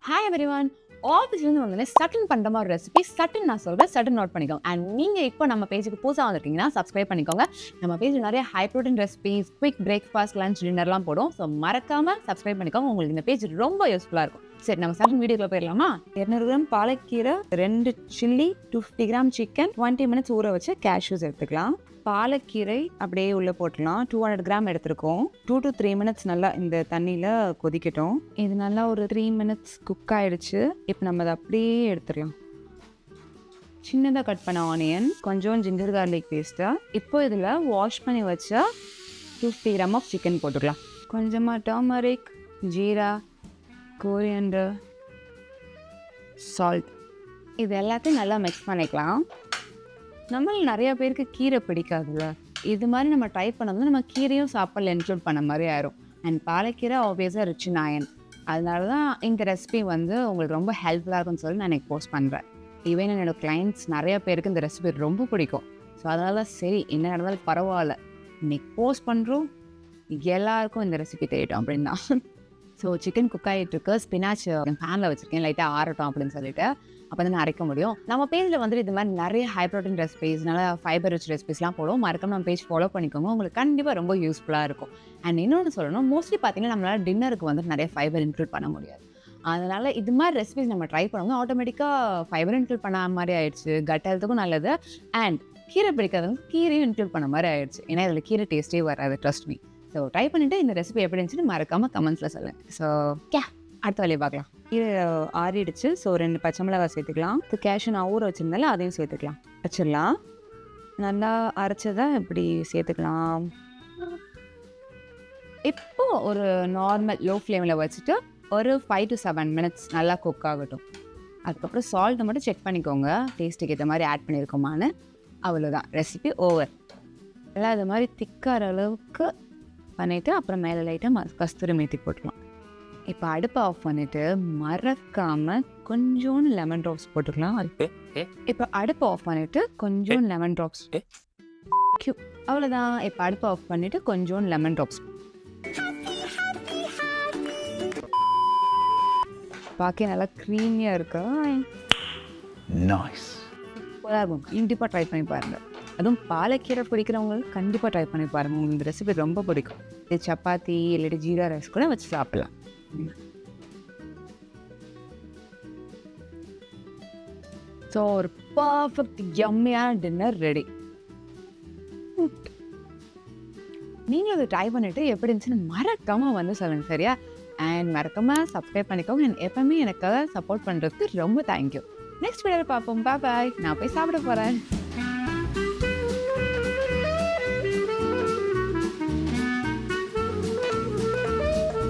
Hi everyone. ஆஃபீஸ்லேருந்து வந்தோடனே சட்டன் பண்ணுற மாதிரி ரெசிபி சட்டன் நான் சொல்கிறேன், சட்டன் நோட் பண்ணிக்கோங்க. அண்ட் நீங்கள் இப்போ நம்ம பேஜுக்கு புதுசாக வந்திருக்கீங்கன்னா சப்ஸ்கிரைப் பண்ணிக்கோங்க. நம்ம பேஜில் நிறைய high protein recipes, quick breakfast, lunch, டின்னர்லாம் போடும். ஸோ மறக்காமல் சப்ஸ்கிரைப் பண்ணிக்கோங்க. உங்களுக்கு இந்த பேஜ் ரொம்ப யூஸ்ஃபுல்லாக இருக்கும். சரி, நம்ம சட்டன் வீடியோக்குள்ள போயிடலாமா? 200 கிராம் பாலக்கீரை, 2 சில்லி, 250 கிராம் சிக்கன், 20 மினிட்ஸ் ஊற வச்சு கேஷ்யூஸ் எடுத்துக்கலாம். பாலக்கீரை அப்படியே உள்ளே போட்டுடலாம். 200 கிராம் எடுத்துருக்கோம். 2 to 3 மினிட்ஸ் நல்லா இந்த தண்ணியில் கொதிக்கட்டும். இது நல்லா ஒரு 3 மினிட்ஸ் குக் ஆகிடுச்சு. இப்போ நம்ம அதை அப்படியே எடுத்துடலாம். சின்னதாக கட் பண்ண ஆனியன், கொஞ்சம் ஜிஞ்சர் கார்லிக் பேஸ்ட்டு. இப்போ இதில் வாஷ் பண்ணி வச்ச 250 கிராம் ஆஃப் சிக்கன் போட்டுக்கலாம். கொஞ்சமாக டர்மரிக், ஜீரா, கோரியண்டர், சால்ட், இது எல்லாத்தையும் நல்லா மிக்ஸ் பண்ணிக்கலாம். நம்மள நிறைய பேருக்கு கீரை பிடிக்காதுல்ல, இது மாதிரி நம்ம ட்ரை பண்ணோம்னா நம்ம கீரையும் சாப்பாடில் இன்க்ளூட் பண்ண மாதிரி ஆயிரும். அண்ட் பாலக்கீரை ஆப்வியஸாக ரிச் இன் அயர்ன். அதனால தான் இந்த ரெசிபி வந்து உங்களுக்கு ரொம்ப ஹெல்ப்ஃபுல்லாக இருக்கும்னு சொல்லி நான் எனக்கு போஸ்ட் பண்ணுறேன். ஈவன் என்னோடய கிளைண்ட்ஸ் நிறைய பேருக்கு இந்த ரெசிபி ரொம்ப பிடிக்கும். ஸோ அதனால சரி, என்ன நடந்தாலும் பரவாயில்ல, இன்னைக்கு போஸ்ட் பண்ணுறோம், எல்லாருக்கும் இந்த ரெசிபி தெரியட்டும் அப்படின்னு தான். ஸோ சிக்கன் குக் ஆகிட்டு இருக்கு. ஸ்பினாச் பேனில் வச்சுருக்கேன், லைட்டாக ஆறட்டும் அப்படின்னு சொல்லிட்டு. அப்போ தான் அரைக்க முடியும். நம்ம பேஜில் வந்துட்டு இது மாதிரி நிறைய ஹை ப்ரோட்டீன் ரெசிபிஸ், நல்லா ஃபைபர் ரிச் ரெசிபிஸ்லாம் போடுவோம். மறக்காம நம்ம பேஜ் ஃபாலோ பண்ணிக்கோங்க. உங்களுக்கு கண்டிப்பாக ரொம்ப யூஸ்ஃபுல்லாக இருக்கும். அண்ட் இன்னொன்று சொல்லணும், மோஸ்ட்லி பார்த்தீங்கன்னா நம்மளால் டின்னருக்கு வந்துட்டு நிறைய ஃபைபர் இன்க்ளூட் பண்ண முடியாது. அதனால் இது மாதிரி ரெசிபிஸ் நம்ம ட்ரை பண்ணுவோம். ஆட்டோமேட்டிக்காக ஃபைபர் இன்க்ளூட் பண்ண மாதிரி ஆயிடுச்சு. கட் ஹெல்த்துக்கும் நல்லது. அண்ட் கீரை பிடிக்காதவங்க கீரையும் இன்க்ளூட் பண்ண மாதிரி ஆயிடுச்சு. ஏன்னா இதில் கீரை டேஸ்ட்டே வராது, ட்ரஸ்ட் மீ. ஸோ ட்ரை பண்ணிவிட்டு இந்த ரெசிபி எப்படி இருந்துச்சுன்னு மறக்காமல் கமெண்ட்ஸில் சொல்லுங்கள். ஸோ அடுத்த வேலையை பார்க்கலாம். இது ஆறிடுச்சு. ஸோ 2 பச்சை மிளகாய் சேர்த்துக்கலாம். இது கேஷ்யூ நான் ஊற வச்சுருந்தால அதையும் சேர்த்துக்கலாம். வச்சிடலாம். நல்லா அரைச்சதை இப்படி சேர்த்துக்கலாம். இப்போ ஒரு நார்மல் லோ ஃப்ளேமில் வச்சுட்டு ஒரு 5 to 7 மினிட்ஸ் நல்லா குக் ஆகட்டும். அதுக்கப்புறம் சால்ட்டை மட்டும் செக் பண்ணிக்கோங்க, டேஸ்ட்டுக்கு ஏற்ற மாதிரி ஆட் பண்ணியிருக்கோமான்னு. அவ்வளோதான், ரெசிபி ஓவர். எல்லாம் இது மாதிரி திக்கார அளவுக்கு பண்ணிவிட்டு அப்புறம் மேலே லைட்டாக கஸ்தூரி மேத்தி போட்டுக்கலாம். இப்போ அடுப்பை ஆஃப் பண்ணிவிட்டு மறக்காமல் கொஞ்சோண்டு லெமன் ட்ராப்ஸ் போட்டுக்கலாம். இப்போ அடுப்பை ஆஃப் பண்ணிவிட்டு கொஞ்சோண்டு லெமன் ட்ராப்ஸ். அவ்வளோதான். இப்போ அடுப்பை ஆஃப் பண்ணிவிட்டு கொஞ்சோண்டு லெமன் ட்ராப்ஸ். பார்க்க நல்லா க்ரீமியாக இருக்கா? நைஸ். சூப்பராக இருக்கும். கண்டிப்பாக ட்ரை பண்ணி பாருங்கள். அதுவும் பாலக்கீரை பிடிக்கிறவங்களுக்கு கண்டிப்பாக ட்ரை பண்ணி பாருங்கள். உங்களுக்கு இந்த ரெசிபி ரொம்ப பிடிக்கும். இது சப்பாத்தி இல்லாட்டி ஜீரா ரைஸ் கூட வச்சு சாப்பிடலாம். ஸோ ஒரு பர்ஃபெக்ட் யம்மியான டின்னர் ரெடி. நீங்களும் அதை ட்ரை பண்ணிவிட்டு எப்படி இருந்துச்சுன்னு மறக்காமல் வந்து சொல்லுங்கள், சரியா? அண்ட் மறக்காமல் சப்ஸ்கிரைப் பண்ணிக்கோங்க. அண்ட் எப்பவுமே எனக்காக சப்போர்ட் பண்ணுறதுக்கு ரொம்ப தேங்க்யூ. நெக்ஸ்ட் வீடியோவில் பார்ப்போம். பாய். நான் போய் சாப்பிட போகிறேன்.